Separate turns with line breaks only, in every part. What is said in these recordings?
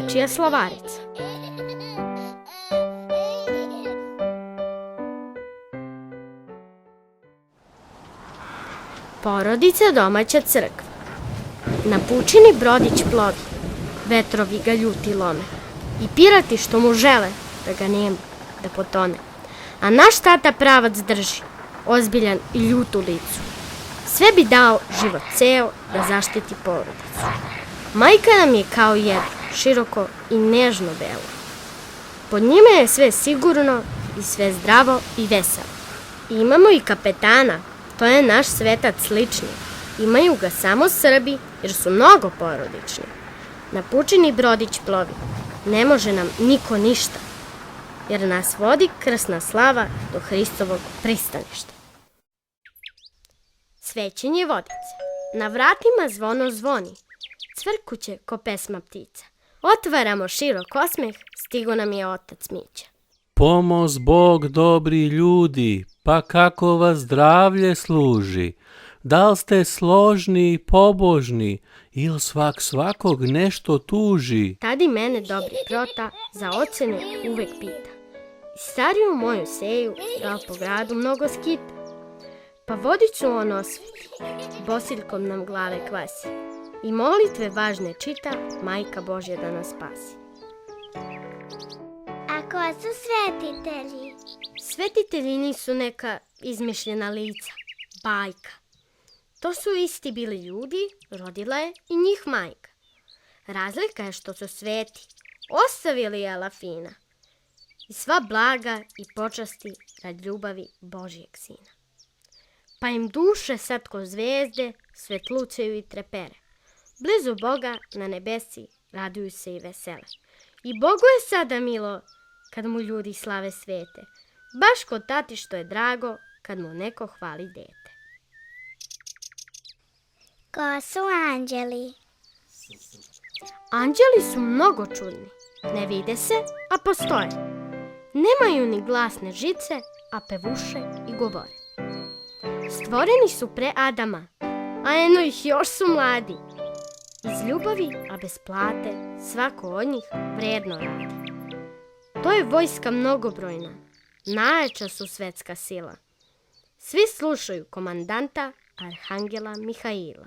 dečija slovarica. Porodica domaća crkva. Na pučini brodić plovi, vetrovi ga ljuti lome i pirati što mu žele da ga nema, da potone. A naš tata pravac drži, ozbiljan i ljut u licu. Sve bi dao život ceo da zaštiti porodicu. Majka nam je kao jedno, široko i nežno belo. Pod njime je sve sigurno i sve zdravo i veselo. Imamo i kapetana, to je naš svetac lični. Imaju ga samo Srbi jer su mnogo porodični. Na pučini brodić plovi, ne može nam niko ništa, jer nas vodi krsna slava do Hristovog pristaništa. Svećenje vodice. Na vratima zvono zvoni, cvrkuće ko pesma ptica. Otvaramo širok osmeh, stigo nam je otac Mića.
Pomoz Bog, dobri ljudi, pa kako vas zdravlje služi? Da li ste složni i pobožni, ili svakog nešto tuži?
Tadi mene dobri prota za ocene uvek pita. I stariju moju seju da po gradu mnogo skita. Pa vodicu on osveti, bosiljkom nam glave kvasi. I molitve važne čita, Majka Božja da nas spasi.
A ko su svetitelji?
Svetitelji nisu neka izmišljena lica, bajka. To su isti bili ljudi, rodila je i njih majka. Razlika je što su sveti, ostavili jela fina. I sva blaga i počasti rad ljubavi Božijeg sina. Pa im duše sad ko zvezde svetlucaju i trepere. Blizu Boga na nebesi raduju se i vesele. I Bogu je sada milo kad mu ljudi slave svete. Baš kod tati što je drago kad mu neko hvali dete.
Ko su anđeli?
Anđeli su mnogo čudni. Ne vide se, a postoje. Nemaju ni glasne žice, a pevuše i govore. Stvoreni su pre Adama, a eno ih još su mladi. Iz ljubavi, a bez plate, svako od njih vredno radi. To je vojska mnogobrojna, najjača su svetska sila. Svi slušaju komandanta Arhangela Mihaila.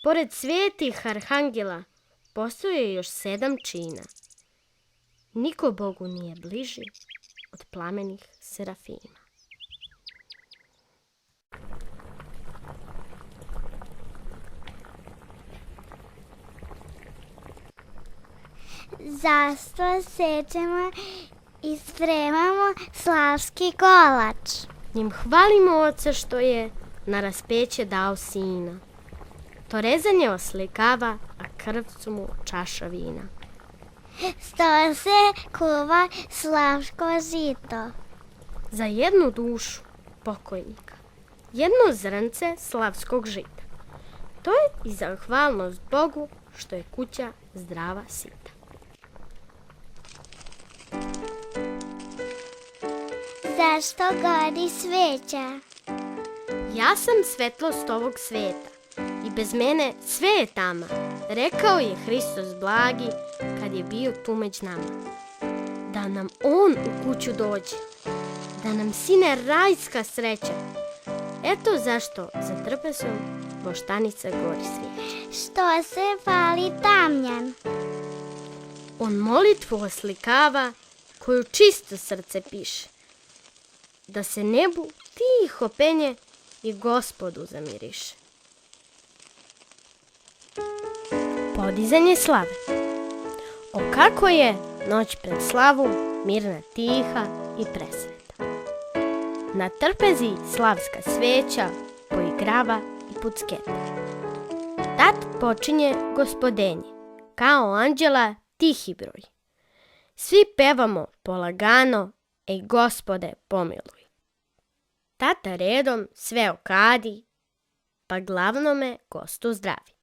Pored svetih arhangela postoje još 7 čina. Niko Bogu nije bliži od plamenih serafima.
Zašto sečemo i spremamo slavski kolač?
Njim hvalimo Oca što je na raspeće dao sina. To rezanje oslikava, a krv su mu čaša vina.
Sto se kuva slavsko žito.
Za jednu dušu pokojnika, jedno zrnce slavskog žita. To je i zahvalnost Bogu što je kuća zdrava sita.
Zašto gori sveća?
Ja sam svetlost ovog sveta i bez mene sve je tama, rekao je Hristos blagi kad je bio tu među nama. Da nam On u kuću dođe, da nam sine rajska sreća. Eto zašto za trpesom voštanica gori svijeća.
Što se pali tamjan?
On molitvu oslikava koju čisto srce piše. Da se nebu tiho penje i Gospodu zamiriše. Podizanje slave. O kako je noć pred slavu mirna, tiha i presveta. Na trpezi slavska sveća poigrava i pucketa. Tad počinje gospodenje, kao anđela tihi broj. Svi pevamo polagano, ej Gospode pomiluj. Tata redom sve okadi, pa glavnome gostu zdravi.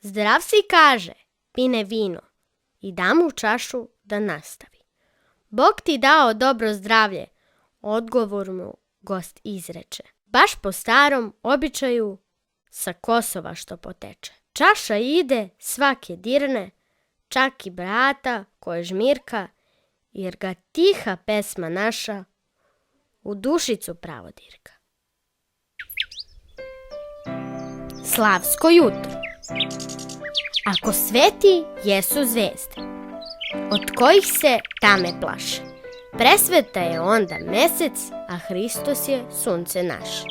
Zdrav si kaže, pine vino i da mu čašu da nastavi. Bog ti dao dobro zdravlje, odgovor mu gost izreče. Baš po starom običaju sa Kosova što poteče. Čaša ide, svake dirne, čak i brata koje žmirka, jer ga tiha pesma naša u dušicu pravo dirka. Slavsko jutro. Ako sveti jesu zvezde, od kojih se tame plaše, presveta je onda mesec, a Hristos je sunce naše.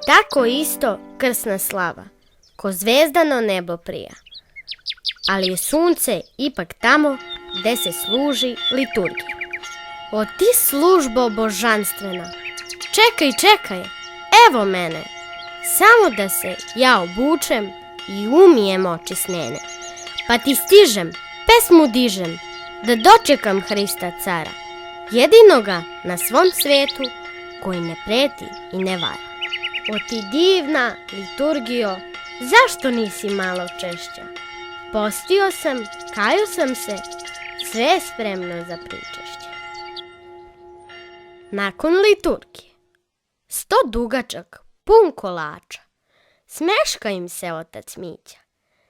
Tako isto krsna slava, ko zvezdano nebo prija, ali je sunce ipak tamo gde se služi liturgija. O ti službo božanstvena, čekaj, evo mene, samo da se ja obučem i umijem oči snene, pa ti stižem, pesmu dižem, da dočekam Hrista cara, jedinoga na svom svetu, koji ne preti i ne vara. O ti divna liturgijo, zašto nisi malo češća? Postio sam, kajao sam se, sve je spremno za pričešće. Nakon liturgije, sto dugačak, pun kolača, smeška im se otac Mića.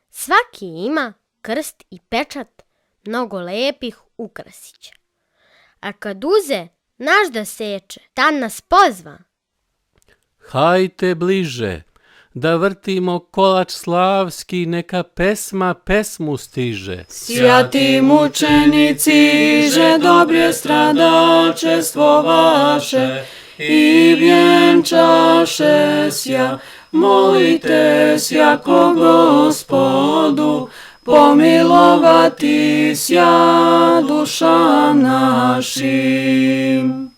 Svaki ima krst i pečat, mnogo lepih ukrasića. A kad uze naš da seče, tad nas pozva.
Hajte bliže, da vrtimo kolač slavski, neka pesma pesmu stiže.
Sjati mučenici, že dobrje stradačestvo vaše i vjenčaše sja, molite sjako Gospodu, pomilovati sja duša našim.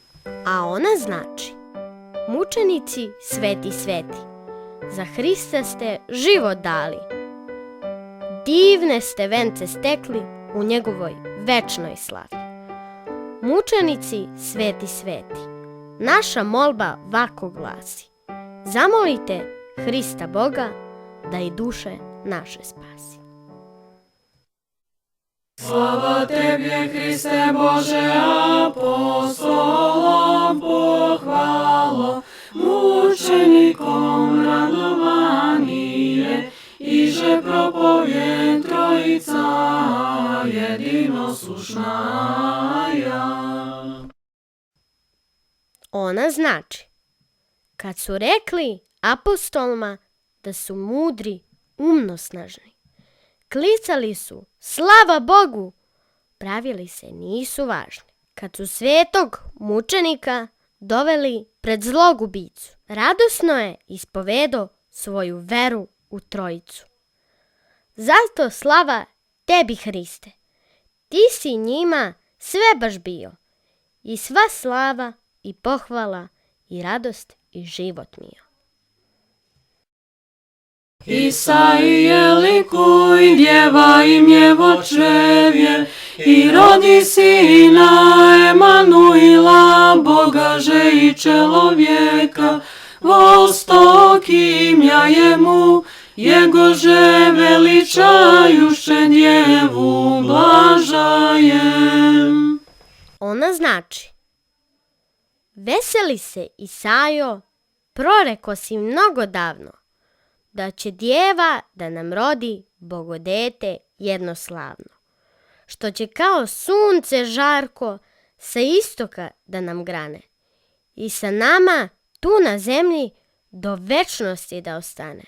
A ona znači, mučenici sveti, za Hrista ste život dali. Divne ste vence stekli u njegovoj večnoj slavi. Mučenici sveti, naša molba vako glasi. Zamolite Hrista Boga da i duše naše spasi.
Slava Tebje, Hriste Bože, apostolom pohvalo, mučenikom radovanije, iže propovjed Trojica jedinosušnaja.
Ona znači, kad su rekli apostolima da su mudri, umno snažni, klicali su slava Bogu, pravili se nisu važni. Kad su svetog mučenika doveli pred zlogubicu, radosno je ispovedo svoju veru u Trojicu. Zato slava tebi, Hriste, ti si njima sve baš bio, i sva slava i pohvala i radost i život mio.
Isaije likuj, djeva im je vočevje, i rodi sina Emanuila, Bogaže i čelovjeka, vostok imja jemu, jegože veličajuše djevu blažajem.
Ona znači, veseli se Isajo, proreko si mnogo davno, da će djeva da nam rodi bogodete jednoslavno, što će kao sunce žarko sa istoka da nam grane i sa nama tu na zemlji do večnosti da ostane.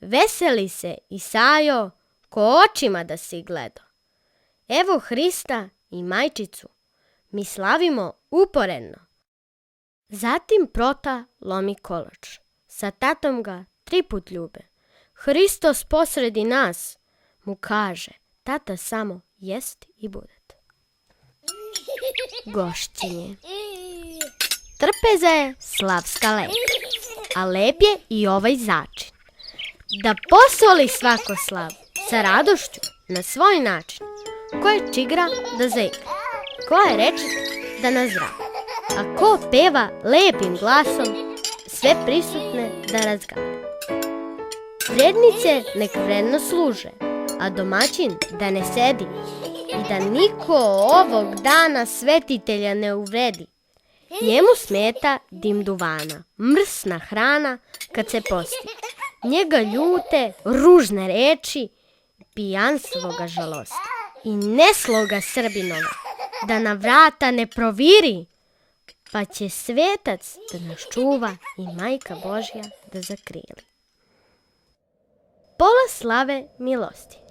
Veseli se Isajo, ko očima da si gledo. Evo Hrista i majčicu, mi slavimo uporedno. Zatim prota lomi kolač, sa tatom ga 3 put ljube. Hristos posredi nas, mu kaže, tata samo jest i budet. Gošćinje. Trpeza je slavska lep, a lep je i ovaj začin. Da posoli svako slavu sa radošću na svoj način. Ko je čigra da zaigra, ko je rečit da nazdravi, a ko peva lepim glasom sve prisutne da razgada. Vrednice nek vredno služe, a domaćin da ne sedi i da niko ovog dana svetitelja ne uvredi. Njemu smeta dim duvana, mrsna hrana kad se posti. Njega ljute ružne reči, pijanstvo ga žalosti. i nesloga Srbinova, da na vrata ne proviri, pa će svetac da nas čuva i majka Božja da zakrili. Pola slave milostinja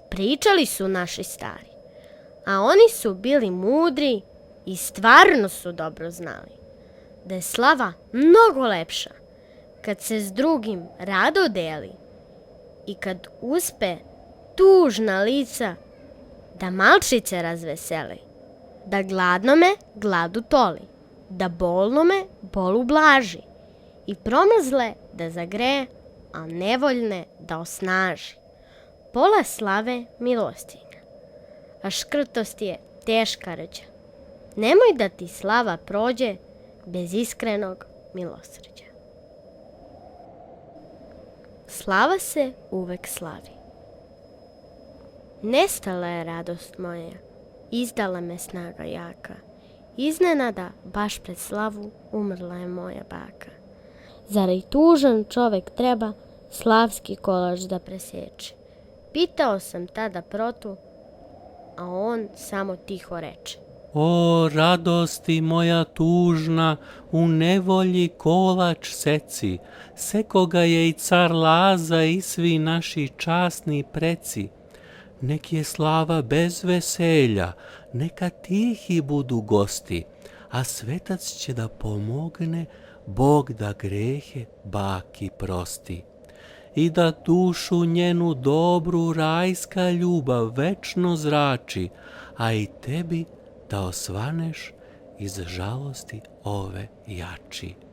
pričali su naši stari, a oni su bili mudri i stvarno su dobro znali da je slava mnogo lepša kad se s drugim rado deli i kad uspe tužna lica da malčice razveseli, da gladnome gladu toli, da bolnome bolu blaži i promrzle da zagreje, a nevoljne da osnaži. Pola slave milostinja, a škrtost je teška rđa. Nemoj da ti slava prođe bez iskrenog milosrđa. Slava se uvek slavi. Nestala je radost moja, izdala me snaga jaka. Iznenada, baš pred slavu, umrla je moja baka. Zar i tužan čovek treba slavski kolač da preseče? Pitao sam tada protu, a on samo tiho reče.
O radosti moja tužna, u nevolji kolač seci, seko ga je i car Laza i svi naši časni preci. Nek je slava bez veselja, neka tihi budu gosti, a svetac će da pomogne, Bog da grehe baki prosti. I da dušu njenu dobru rajska ljubav večno zrači, a i tebi da osvaneš iz žalosti ove jači.